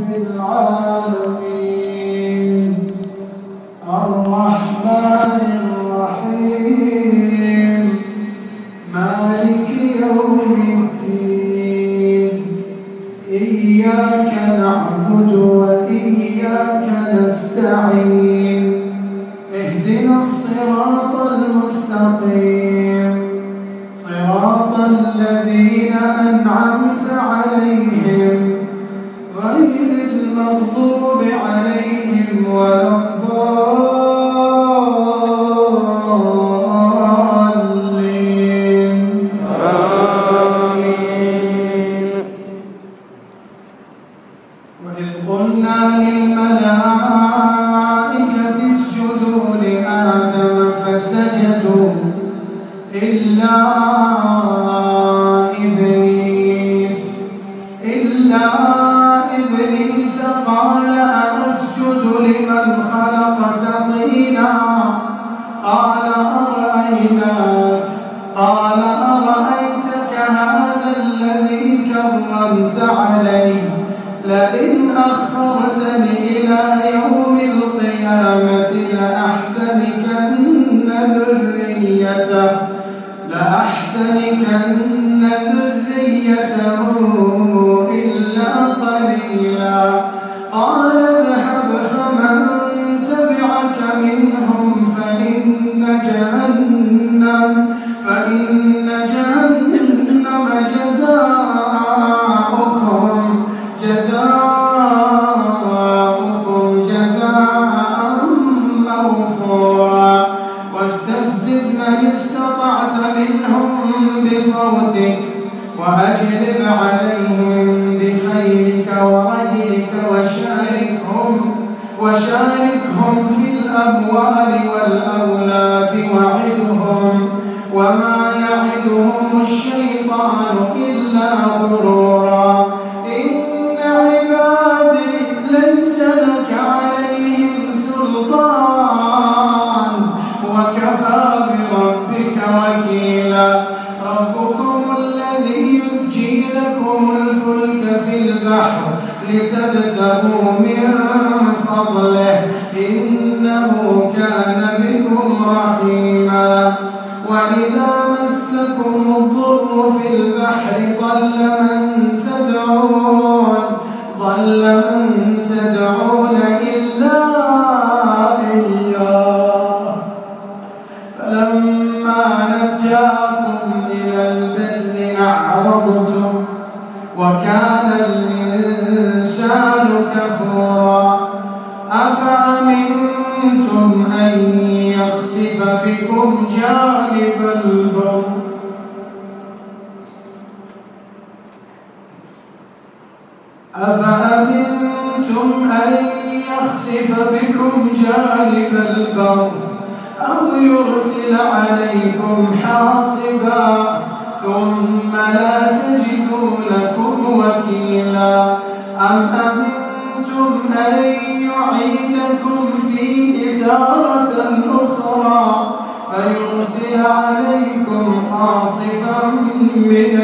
العالمين الرحمن الرحيم مالك يوم الدين إياك نعبد وإياك نستعين اهدنا الصراط المستقيم صراط الذين أنعمت عليهم غير المغضوب عليهم ولا الضالين آمين. وإذ قلنا للملائكة اسجدوا لآدم فسجدوا إلا إبليس قال أسجد لمن خلقت طينا قال أرأيتك هذا الذي كرمت علي لئن أخرتني إلى يوم القيامة لأحتنكن ذريته إلا قليلا قال اذهب فمن تبعك منهم فإن جهنم جزاؤكم جزاء موفورا واستفزز من استطعت منهم بصوتك وأجلب عليهم بخيلك ورجلك وشاركهم في الأموال والأولاد وعدهم وما يعدهم الشيطان إلا غرورا إن عبادي ليس لك عليهم سلطان وكفى بربك وكيلا ربكم الذي يزجي لكم الفلك في البحر لتبتغوا من فضله إنه كان بكم رحيما وإذا مسكم الضر في البحر ضل من تدعون إلا إياه فلما نجاكم إلى البر أعرضتم وكان الإنسان كفورا أفأمنتم أن يخسف بكم جانب البر أو يرسل عليكم حاصبا ثم لا تجدوا لكم وكيلا أم أمنتم أن يعيدكم فيه تارة أخرى فيرسل عليكم قاصفا من